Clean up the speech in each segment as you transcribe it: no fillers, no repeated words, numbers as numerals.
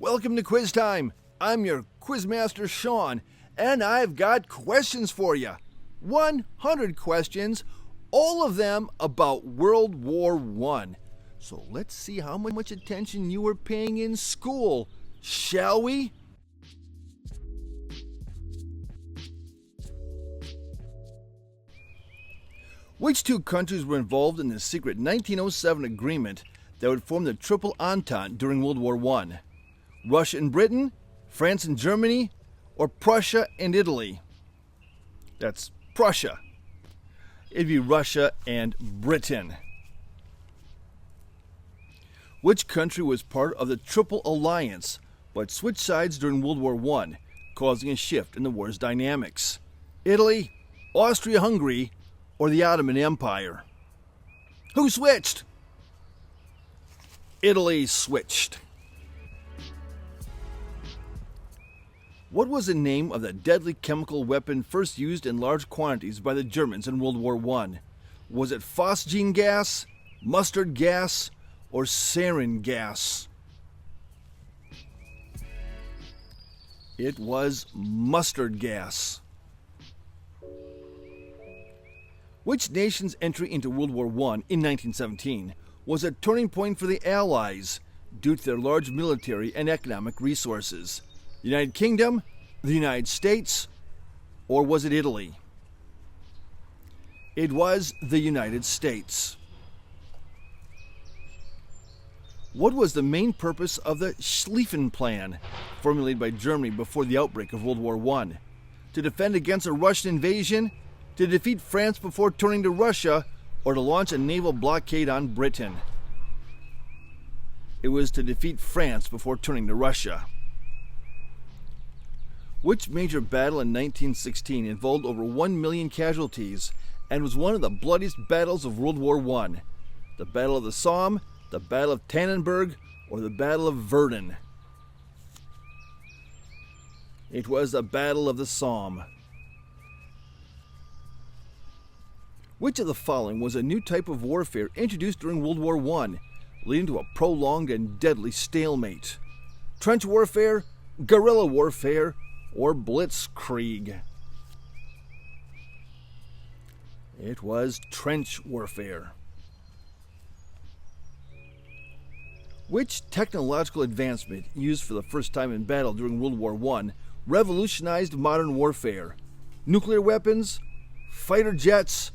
Welcome to Quiz Time. I'm your Quizmaster Sean, and I've got questions for you. 100 questions, all of them about World War I. So let's see how much attention you were paying in school, shall we? Which two countries were involved in the secret 1907 agreement that would form the Triple Entente during World War I? Russia and Britain, France and Germany, or Prussia and Italy? That's Prussia. It'd be Russia and Britain. Which country was part of the Triple Alliance but switched sides during World War I, causing a shift in the war's dynamics? Italy, Austria-Hungary, or the Ottoman Empire? Who switched? Italy switched. What was the name of the deadly chemical weapon first used in large quantities by the Germans in World War I? Was it phosgene gas, mustard gas, or sarin gas? It was mustard gas. Which nation's entry into World War I in 1917 was a turning point for the Allies due to their large military and economic resources? The United Kingdom, the United States, or was it Italy? It was the United States. What was the main purpose of the Schlieffen Plan, formulated by Germany before the outbreak of World War I? To defend against a Russian invasion, to defeat France before turning to Russia, or to launch a naval blockade on Britain? It was to defeat France before turning to Russia. Which major battle in 1916 involved over 1 million casualties and was one of the bloodiest battles of World War I? The Battle of the Somme, the Battle of Tannenberg, or the Battle of Verdun? It was the Battle of the Somme. Which of the following was a new type of warfare introduced during World War I, leading to a prolonged and deadly stalemate? Trench warfare, guerrilla warfare, or blitzkrieg? It was trench warfare. Which technological advancement used for the first time in battle during World War I revolutionized modern warfare? Nuclear weapons, fighter jets,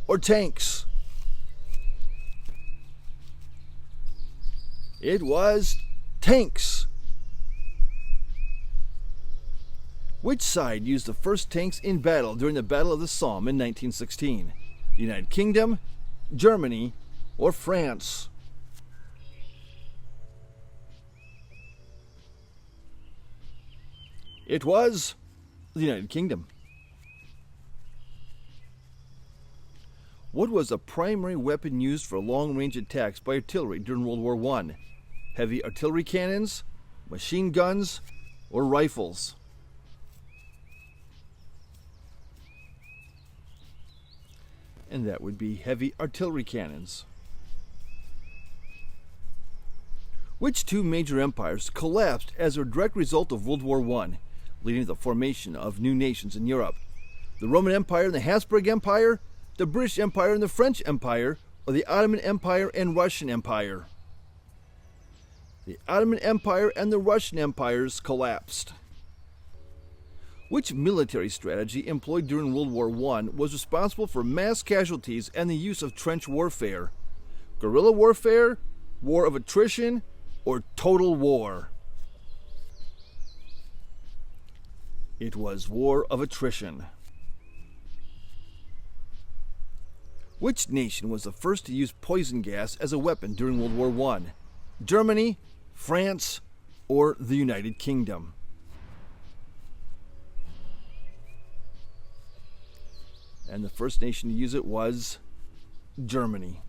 or tanks? It was tanks. Which side used the first tanks in battle during the Battle of the Somme in 1916? The United Kingdom, Germany, or France? It was the United Kingdom. What was the primary weapon used for long-range attacks by artillery during World War I? Heavy artillery cannons, machine guns, or rifles? And that would be heavy artillery cannons. Which two major empires collapsed as a direct result of World War I, leading to the formation of new nations in Europe? The Roman Empire and the Habsburg Empire, the British Empire and the French Empire, or the Ottoman Empire and Russian Empire? The Ottoman Empire and the Russian empires collapsed. Which military strategy employed during World War I was responsible for mass casualties and the use of trench warfare? Guerrilla warfare, war of attrition, or total war? It was war of attrition. Which nation was the first to use poison gas as a weapon during World War I? Germany, France, or the United Kingdom? And the first nation to use it was Germany.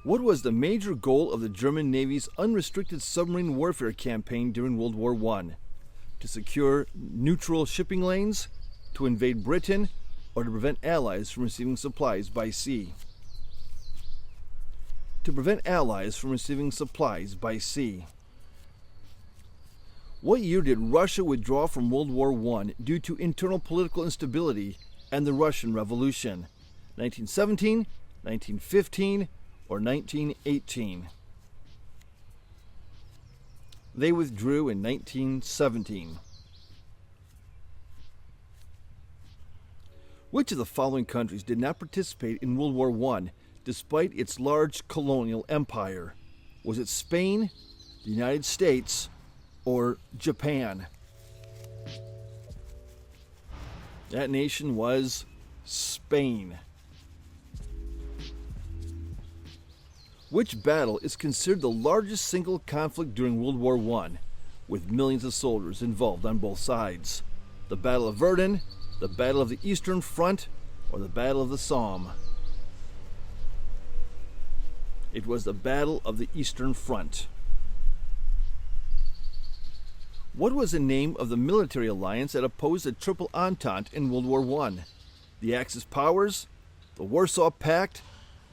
What was the major goal of the German Navy's unrestricted submarine warfare campaign during World War I? To secure neutral shipping lanes, to invade Britain, or to prevent allies from receiving supplies by sea? to prevent Allies from receiving supplies by sea. What year did Russia withdraw from World War I due to internal political instability and the Russian Revolution? 1917, 1915, or 1918? They withdrew in 1917. Which of the following countries did not participate in World War I despite its large colonial empire? Was it Spain, the United States, or Japan? That nation was Spain. Which battle is considered the largest single conflict during World War I, with millions of soldiers involved on both sides? The Battle of Verdun, the Battle of the Eastern Front, or the Battle of the Somme? It was the Battle of the Eastern Front. What was the name of the military alliance that opposed the Triple Entente in World War I? The Axis powers, the Warsaw Pact,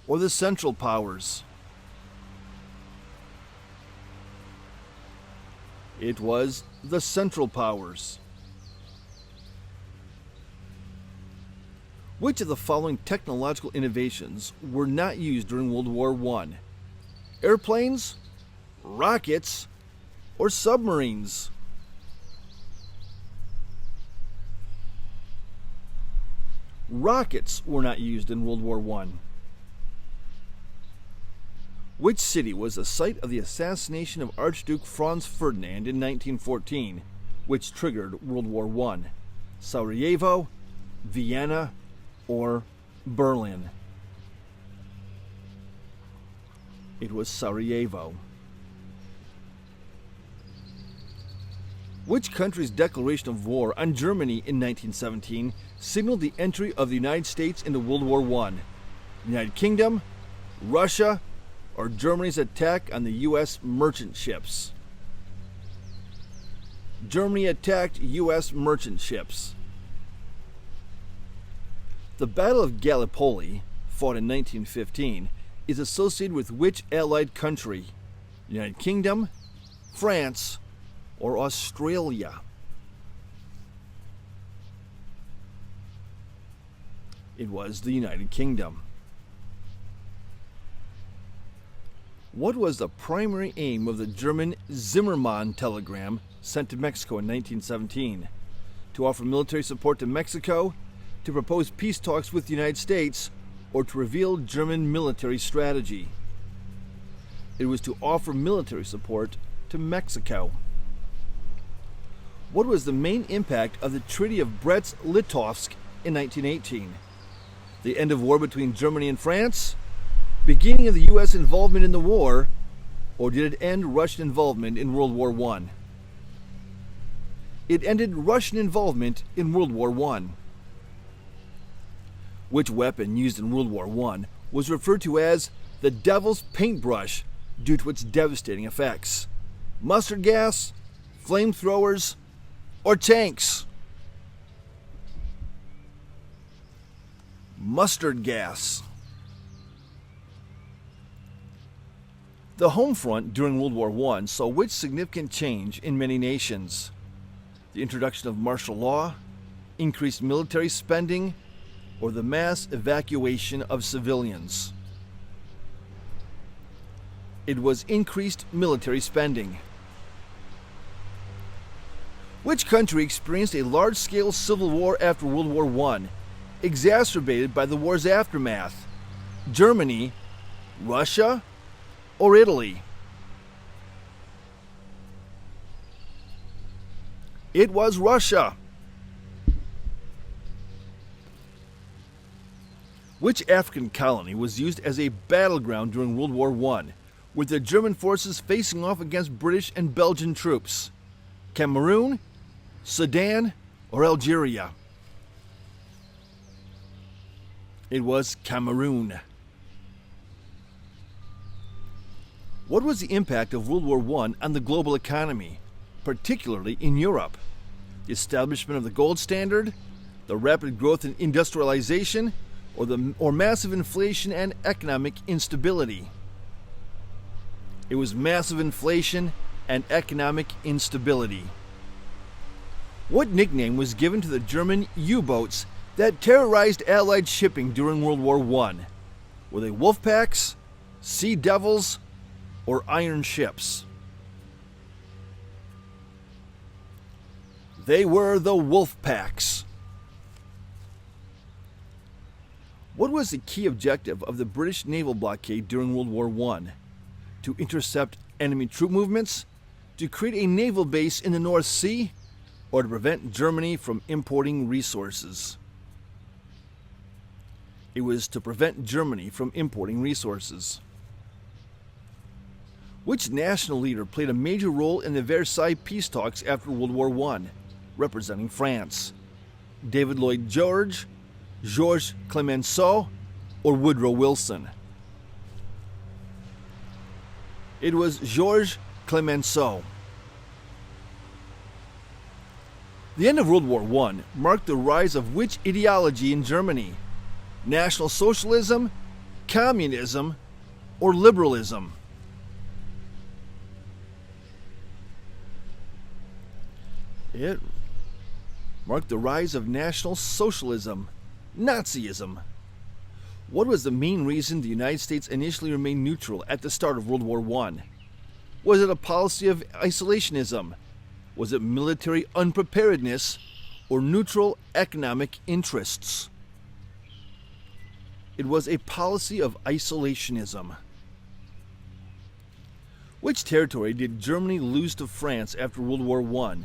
or the Central Powers? It was the Central Powers. Which of the following technological innovations were not used during World War I? Airplanes, rockets, or submarines? Rockets were not used in World War I. Which city was the site of the assassination of Archduke Franz Ferdinand in 1914, which triggered World War I? Sarajevo, Vienna, or Berlin? It was Sarajevo. Which country's declaration of war on Germany in 1917 signaled the entry of the United States into World War I? United Kingdom, Russia, or Germany's attack on the U.S. merchant ships? Germany attacked U.S. merchant ships. The Battle of Gallipoli, fought in 1915, is associated with which Allied country? United Kingdom, France, or Australia? It was the United Kingdom. What was the primary aim of the German Zimmermann telegram sent to Mexico in 1917? To offer military support to Mexico, to propose peace talks with the United States, or to reveal German military strategy? It was to offer military support to Mexico. What was the main impact of the Treaty of Brest-Litovsk in 1918? The end of war between Germany and France? Beginning of the U.S. involvement in the war? Or did it end Russian involvement in World War I? It ended Russian involvement in World War I. Which weapon used in World War I was referred to as the Devil's Paintbrush due to its devastating effects? Mustard gas, flamethrowers, or tanks? Mustard gas. The home front during World War I saw which significant change in many nations? The introduction of martial law, increased military spending, or the mass evacuation of civilians? It was increased military spending. Which country experienced a large-scale civil war after World War I, exacerbated by the war's aftermath? Germany, Russia, or Italy? It was Russia. Which African colony was used as a battleground during World War I, with the German forces facing off against British and Belgian troops? Cameroon, Sudan, or Algeria? It was Cameroon. What was the impact of World War I on the global economy, particularly in Europe? The establishment of the gold standard, the rapid growth in industrialization, or massive inflation and economic instability? It was massive inflation and economic instability. What nickname was given to the German U-boats that terrorized Allied shipping during World War I? Were they Wolfpacks, Sea Devils, or Iron Ships? They were the Wolfpacks. What was the key objective of the British naval blockade during World War I? To intercept enemy troop movements, to create a naval base in the North Sea, or to prevent Germany from importing resources? It was to prevent Germany from importing resources. Which national leader played a major role in the Versailles peace talks after World War I, representing France? David Lloyd George, Georges Clemenceau, or Woodrow Wilson? It was Georges Clemenceau. The end of World War I marked the rise of which ideology in Germany? National Socialism, Communism, or Liberalism? It marked the rise of National Socialism, Nazism. What was the main reason the United States initially remained neutral at the start of World War I? Was it a policy of isolationism? Was it military unpreparedness or neutral economic interests? It was a policy of isolationism. Which territory did Germany lose to France after World War I,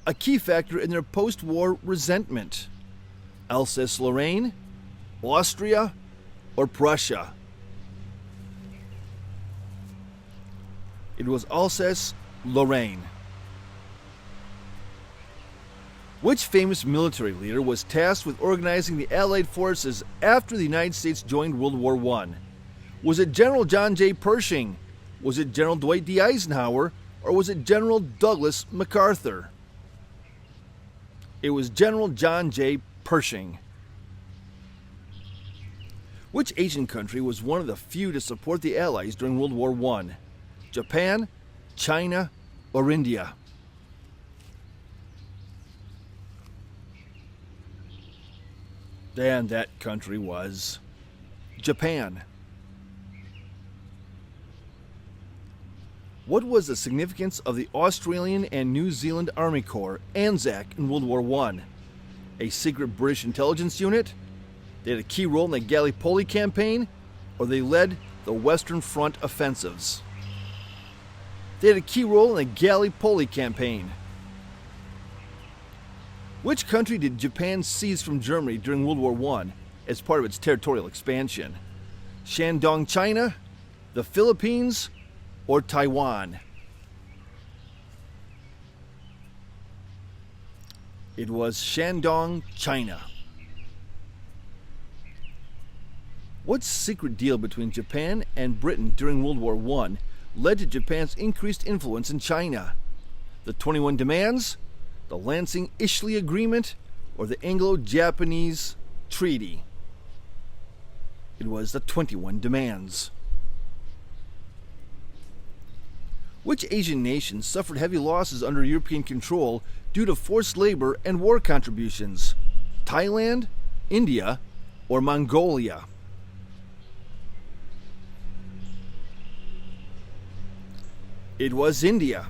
a key factor in their post-war resentment? Alsace-Lorraine, Austria, or Prussia? It was Alsace-Lorraine. Which famous military leader was tasked with organizing the Allied forces after the United States joined World War I? Was it General John J. Pershing? Was it General Dwight D. Eisenhower? Or was it General Douglas MacArthur? It was General John J. Pershing. Which Asian country was one of the few to support the Allies during World War I? Japan, China, or India? And that country was Japan. What was the significance of the Australian and New Zealand Army Corps, ANZAC, in World War I? A secret British intelligence unit? They had a key role in the Gallipoli campaign, or they led the Western Front offensives? They had a key role in the Gallipoli campaign. Which country did Japan seize from Germany during World War I as part of its territorial expansion? Shandong, China, the Philippines, or Taiwan? It was Shandong, China. What secret deal between Japan and Britain during World War I led to Japan's increased influence in China? The 21 Demands, the Lansing-Ishley Agreement, or the Anglo-Japanese Treaty? It was the 21 Demands. Which Asian nation suffered heavy losses under European control due to forced labor and war contributions? Thailand, India, or Mongolia? It was India.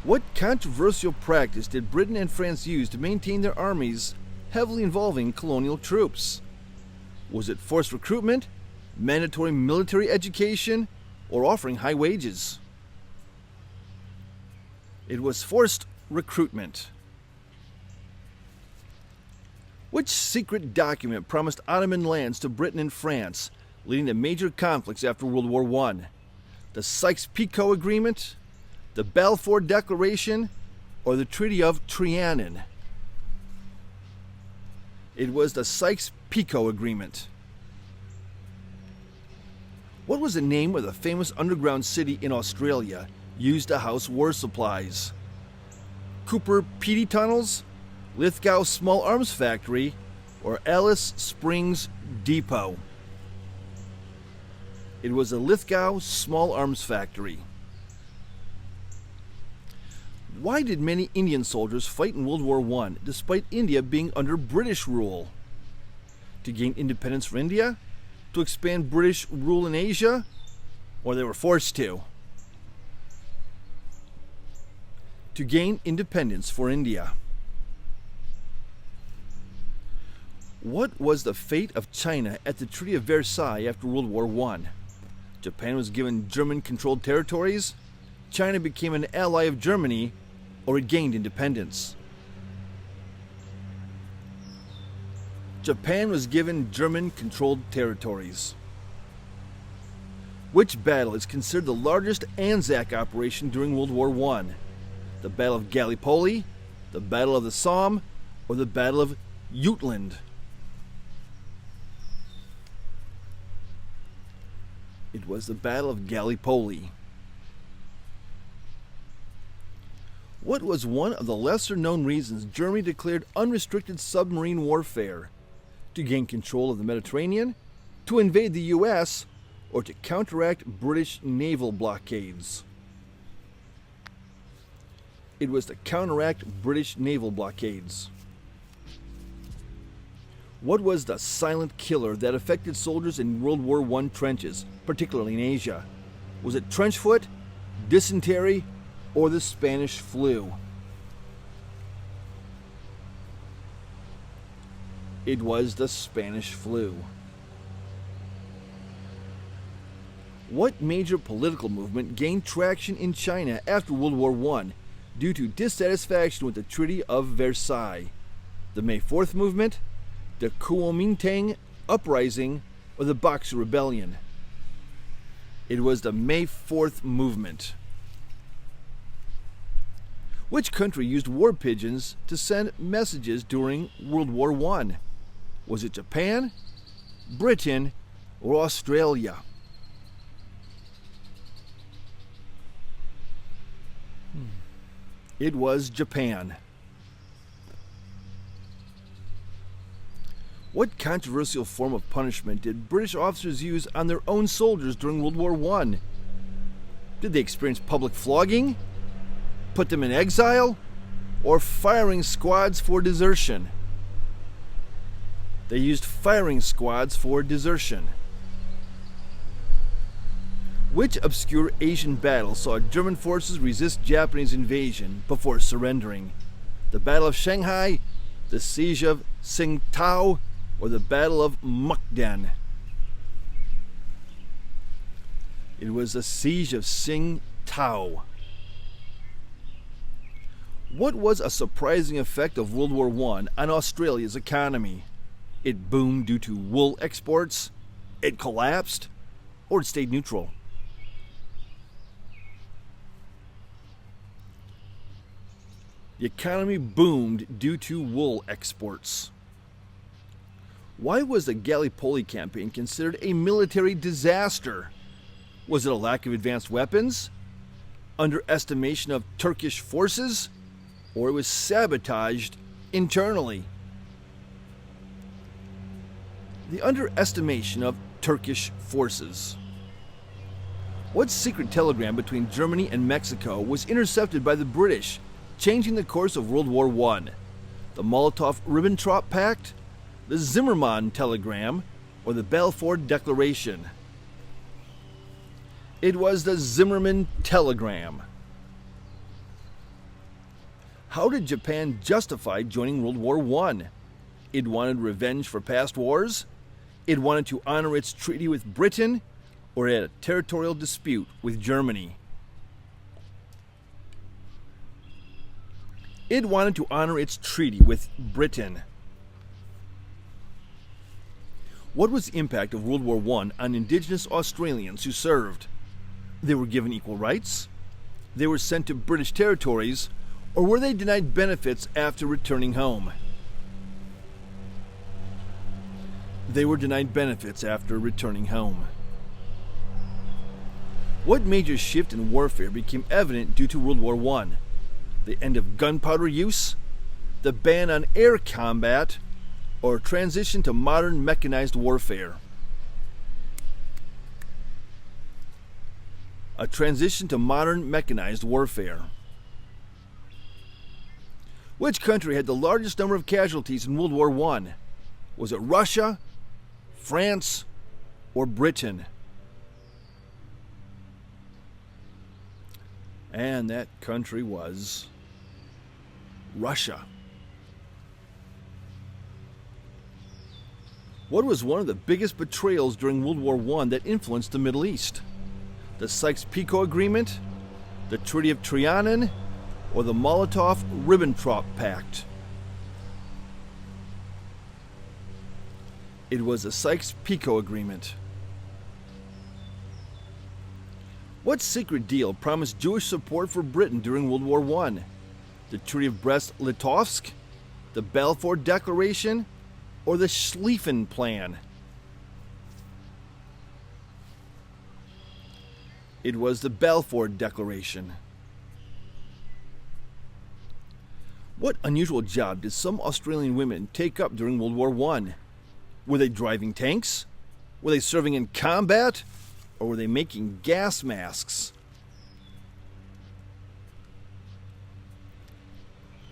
What controversial practice did Britain and France use to maintain their armies, heavily involving colonial troops? Was it forced recruitment, mandatory military education, or offering high wages? It was forced recruitment. Which secret document promised Ottoman lands to Britain and France, leading to major conflicts after World War I? The Sykes-Picot Agreement, the Balfour Declaration, or the Treaty of Trianon? It was the Sykes-Picot Agreement. What was the name of the famous underground city in Australia used to house war supplies? Cooper Pedy Tunnels, Lithgow Small Arms Factory, or Alice Springs Depot? It was a Lithgow small arms factory. Why did many Indian soldiers fight in World War I despite India being under British rule? To gain independence for India? To expand British rule in Asia? Or they were forced to? To gain independence for India. What was the fate of China at the Treaty of Versailles after World War I? Japan was given German-controlled territories, China became an ally of Germany, or it gained independence. Japan was given German-controlled territories. Which battle is considered the largest Anzac operation during World War I? The Battle of Gallipoli, the Battle of the Somme, or the Battle of Jutland? It was the Battle of Gallipoli. What was one of the lesser-known reasons Germany declared unrestricted submarine warfare? To gain control of the Mediterranean, to invade the U.S., or to counteract British naval blockades? It was to counteract British naval blockades. What was the silent killer that affected soldiers in World War I trenches, particularly in Asia? Was it trench foot, dysentery, or the Spanish flu? It was the Spanish flu. What major political movement gained traction in China after World War I due to dissatisfaction with the Treaty of Versailles? The May 4th movement, the Kuomintang uprising, or the Boxer Rebellion? It was the May 4th movement. Which country used war pigeons to send messages during World War I? Was it Japan, Britain, or Australia? It was Japan. What controversial form of punishment did British officers use on their own soldiers during World War I? Did they experience public flogging, put them in exile, or firing squads for desertion? They used firing squads for desertion. Which obscure Asian battle saw German forces resist Japanese invasion before surrendering? The Battle of Shanghai, the Siege of Tsingtao, or the Battle of Mukden? It was the Siege of Tsingtao. What was a surprising effect of World War I on Australia's economy? It boomed due to wool exports, it collapsed, or it stayed neutral? The economy boomed due to wool exports. Why was the Gallipoli campaign considered a military disaster? Was it a lack of advanced weapons? Underestimation of Turkish forces? Or it was sabotaged internally? The underestimation of Turkish forces. What secret telegram between Germany and Mexico was intercepted by the British, changing the course of World War I? The Molotov-Ribbentrop Pact, the Zimmermann telegram, or the Balfour Declaration? It was the Zimmermann telegram. How did Japan justify joining World War I? It wanted revenge for past wars, it wanted to honor its treaty with Britain, or it had a territorial dispute with Germany. It wanted to honor its treaty with Britain. What was the impact of World War I on Indigenous Australians who served? They were given equal rights, they were sent to British territories, or were they denied benefits after returning home? They were denied benefits after returning home. What major shift in warfare became evident due to World War I? The end of gunpowder use, the ban on air combat, or transition to modern mechanized warfare? A transition to modern mechanized warfare. Which country had the largest number of casualties in World War I? Was it Russia, France, or Britain? And that country was Russia. What was one of the biggest betrayals during World War I that influenced the Middle East? The Sykes-Picot Agreement, the Treaty of Trianon, or the Molotov-Ribbentrop Pact? It was the Sykes-Picot Agreement. What secret deal promised Jewish support for Britain during World War I? The Treaty of Brest-Litovsk, the Balfour Declaration, or the Schlieffen Plan? It was the Balfour Declaration. What unusual job did some Australian women take up during World War I? Were they driving tanks? Were they serving in combat? Or were they making gas masks?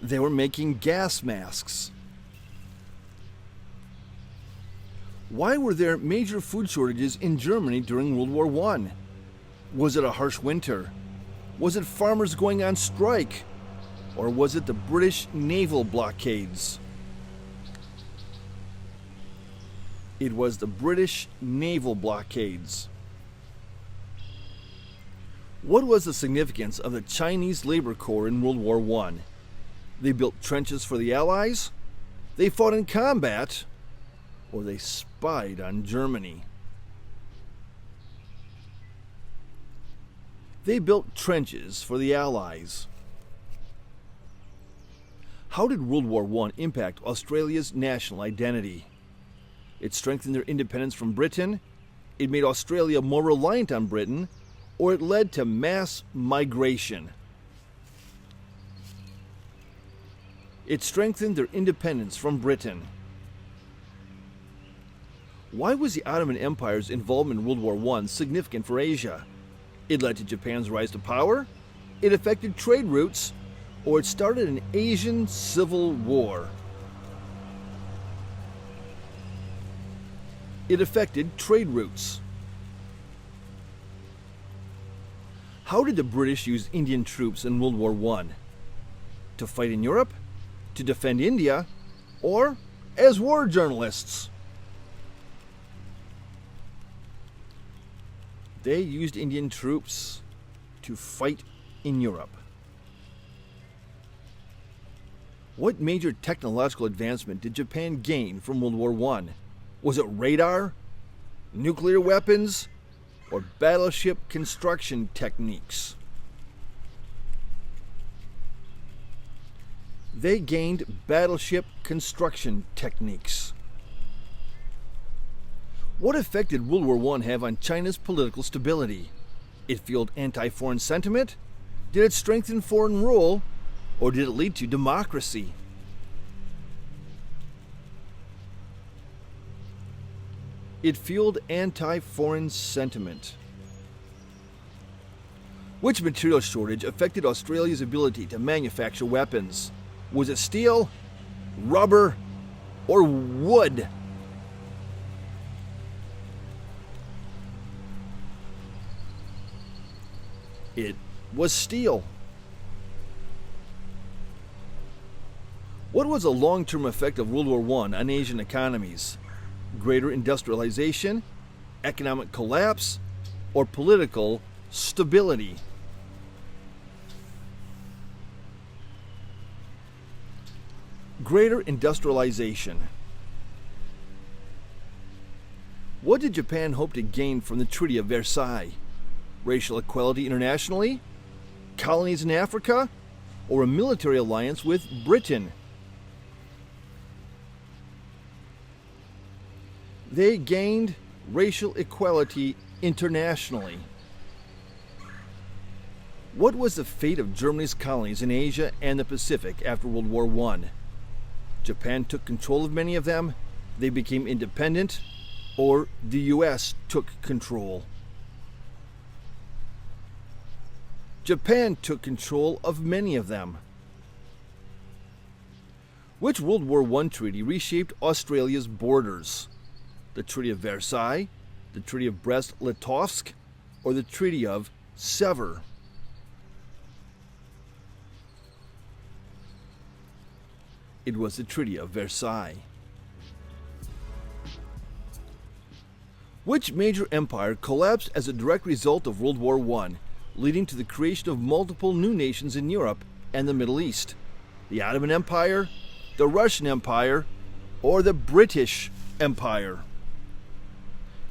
They were making gas masks. Why were there major food shortages in Germany during World War I? Was it a harsh winter? Was it farmers going on strike? Or was it the British naval blockades? It was the British naval blockades. What was the significance of the Chinese Labor Corps in World War I? They built trenches for the Allies? They fought in combat? Or they spied on Germany? They built trenches for the Allies. How did World War I impact Australia's national identity? It strengthened their independence from Britain, it made Australia more reliant on Britain, or it led to mass migration. It strengthened their independence from Britain. Why was the Ottoman Empire's involvement in World War I significant for Asia? It led to Japan's rise to power, it affected trade routes, or it started an Asian civil war. It affected trade routes. How did the British use Indian troops in World War I? To fight in Europe? To defend India? Or as war journalists? They used Indian troops to fight in Europe. What major technological advancement did Japan gain from World War I? Was it radar, nuclear weapons, or battleship construction techniques? They gained battleship construction techniques. What effect did World War I have on China's political stability? It fueled anti-foreign sentiment? Did it strengthen foreign rule? Or did it lead to democracy? It fueled anti-foreign sentiment. Which material shortage affected Australia's ability to manufacture weapons? Was it steel, rubber, or wood? It was steel. What was a long-term effect of World War I on Asian economies? Greater industrialization, economic collapse, or political stability? Greater industrialization. What did Japan hope to gain from the Treaty of Versailles? Racial equality internationally? Colonies in Africa? Or a military alliance with Britain? They gained racial equality internationally. What was the fate of Germany's colonies in Asia and the Pacific after World War I? Japan took control of many of them, they became independent, or the U.S. took control. Japan took control of many of them. Which World War I treaty reshaped Australia's borders? The Treaty of Versailles, the Treaty of Brest-Litovsk, or the Treaty of Sèvres? It was the Treaty of Versailles. Which major empire collapsed as a direct result of World War I, leading to the creation of multiple new nations in Europe and the Middle East? The Ottoman Empire, the Russian Empire, or the British Empire?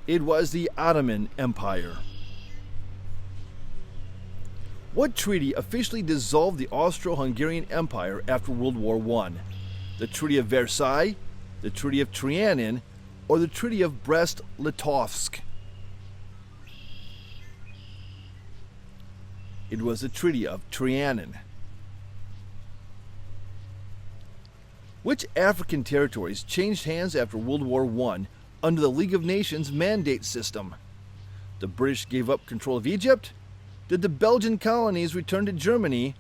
It was the Ottoman Empire. What treaty officially dissolved the Austro-Hungarian Empire after World War I? The Treaty of Versailles, the Treaty of Trianon, or the Treaty of Brest-Litovsk? It was the Treaty of Trianon. Which African territories changed hands after World War I under the League of Nations mandate system? The British gave up control of Egypt? Did the Belgian colonies return to Germany,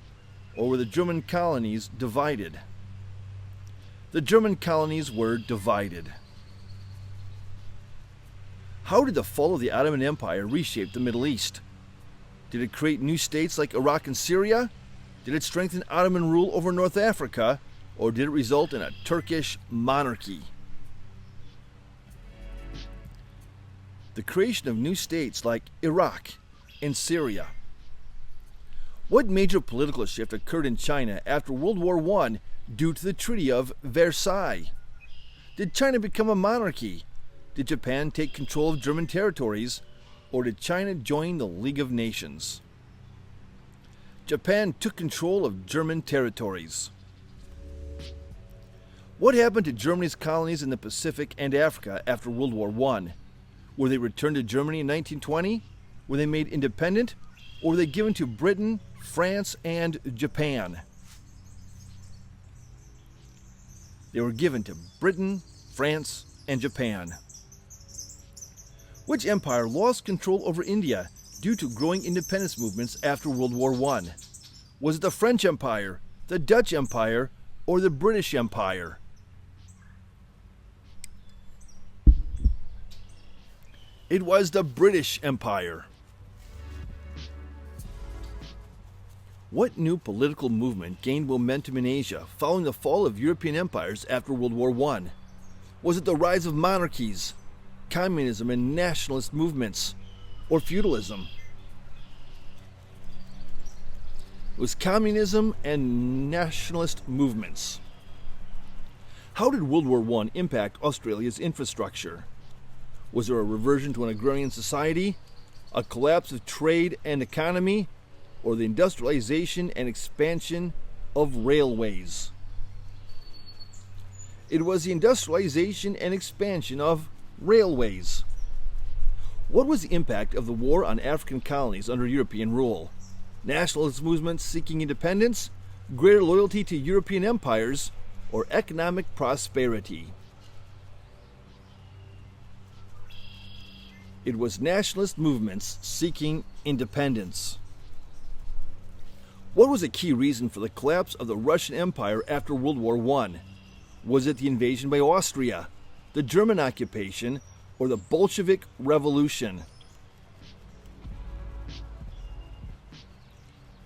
or were the German colonies divided? The German colonies were divided. How did the fall of the Ottoman Empire reshape the Middle East? Did it create new states like Iraq and Syria? Did it strengthen Ottoman rule over North Africa? Or did it result in a Turkish monarchy? The creation of new states like Iraq and Syria. What major political shift occurred in China after World War I due to the Treaty of Versailles? Did China become a monarchy? Did Japan take control of German territories? Or did China join the League of Nations? Japan took control of German territories. What happened to Germany's colonies in the Pacific and Africa after World War I? Were they returned to Germany in 1920? Were they made independent? Or were they given to Britain, France, and Japan? They were given to Britain, France, and Japan. Which empire lost control over India due to growing independence movements after World War I? Was it the French Empire, the Dutch Empire, or the British Empire? It was the British Empire. What new political movement gained momentum in Asia following the fall of European empires after World War I? Was it the rise of monarchies, communism and nationalist movements, or feudalism? It was communism and nationalist movements. How did World War I impact Australia's infrastructure? Was there a reversion to an agrarian society, a collapse of trade and economy, or the industrialization and expansion of railways? It was the industrialization and expansion of railways. What was the impact of the war on African colonies under European rule? Nationalist movements seeking independence, greater loyalty to European empires, or economic prosperity? It was nationalist movements seeking independence. What was a key reason for the collapse of the Russian Empire after World War I? Was it the invasion by Austria, the German occupation, or the Bolshevik Revolution?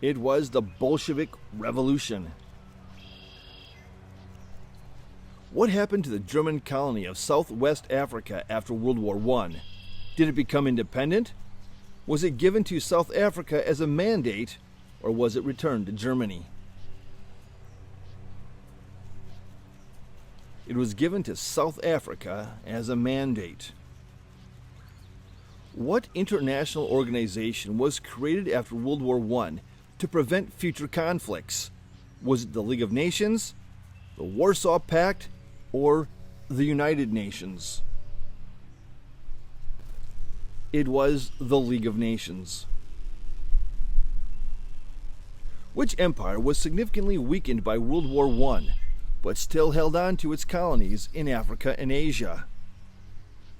It was the Bolshevik Revolution. What happened to the German colony of Southwest Africa after World War I? Did it become independent? Was it given to South Africa as a mandate, or was it returned to Germany? It was given to South Africa as a mandate. What international organization was created after World War I to prevent future conflicts? Was it the League of Nations, the Warsaw Pact, or the United Nations? It was the League of Nations. Which empire was significantly weakened by World War I, but still held on to its colonies in Africa and Asia?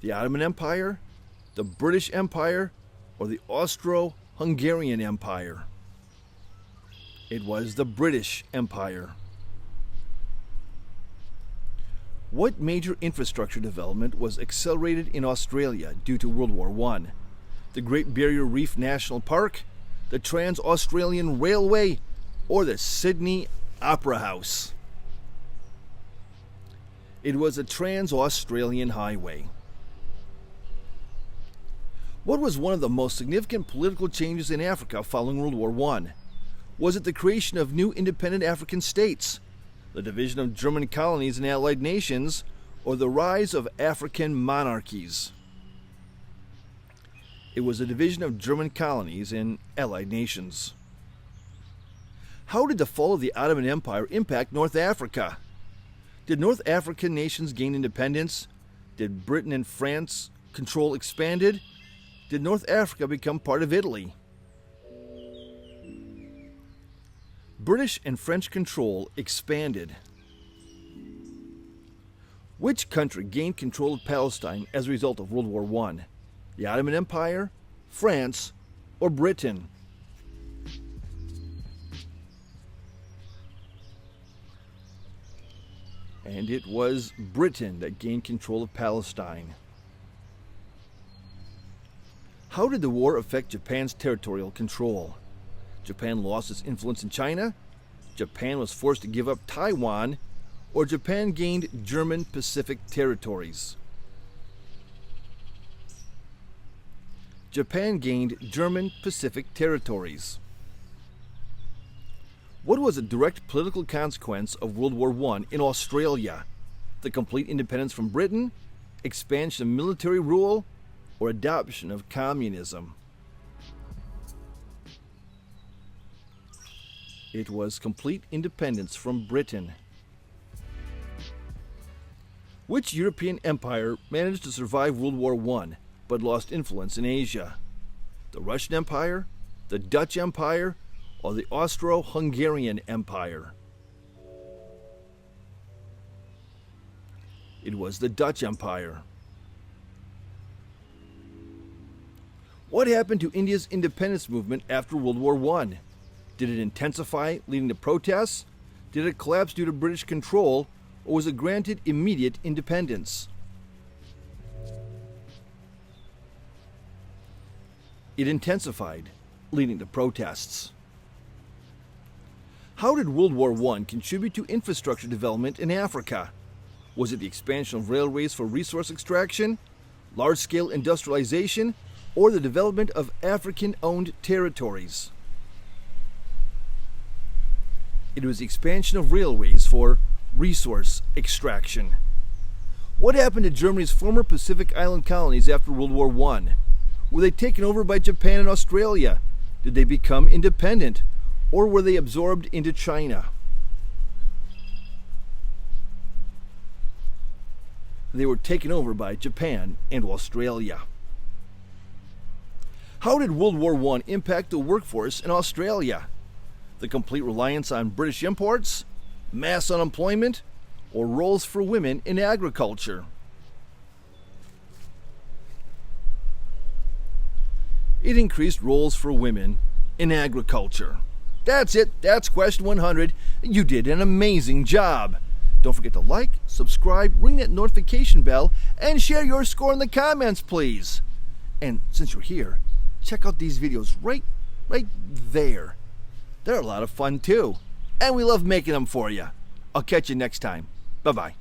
The Ottoman Empire, the British Empire, or the Austro-Hungarian Empire? It was the British Empire. What major infrastructure development was accelerated in Australia due to World War I? The Great Barrier Reef National Park, the Trans-Australian Railway, or the Sydney Opera House? It was the Trans-Australian Highway. What was one of the most significant political changes in Africa following World War I? Was it the creation of new independent African states, the division of German colonies and allied nations, or the rise of African monarchies? It was the division of German colonies and allied nations. How did the fall of the Ottoman Empire impact North Africa? Did North African nations gain independence? Did Britain and France control expanded? Did North Africa become part of Italy? British and French control expanded. Which country gained control of Palestine as a result of World War I? The Ottoman Empire, France, or Britain? And it was Britain that gained control of Palestine. How did the war affect Japan's territorial control? Japan lost its influence in China, Japan was forced to give up Taiwan, or Japan gained German Pacific territories? Japan gained German Pacific territories. What was a direct political consequence of World War I in Australia? The complete independence from Britain, expansion of military rule, or adoption of communism? It was complete independence from Britain. Which European empire managed to survive World War I but lost influence in Asia? The Russian Empire, the Dutch Empire, or the Austro-Hungarian Empire? It was the Dutch Empire. What happened to India's independence movement after World War I? Did it intensify, leading to protests? Did it collapse due to British control, or was it granted immediate independence? It intensified, leading to protests. How did World War I contribute to infrastructure development in Africa? Was it the expansion of railways for resource extraction, large-scale industrialization, or the development of African-owned territories? It was the expansion of railways for resource extraction. What happened to Germany's former Pacific Island colonies after World War I? Were they taken over by Japan and Australia? Did they become independent, or were they absorbed into China? They were taken over by Japan and Australia. How did World War I impact the workforce in Australia? The complete reliance on British imports, mass unemployment, or roles for women in agriculture? It increased roles for women in agriculture. That's it. That's question 100. You did an amazing job. Don't forget to like, subscribe, ring that notification bell, and share your score in the comments, please. And since you're here, check out these videos right there. They're a lot of fun too. And we love making them for you. I'll catch you next time. Bye-bye.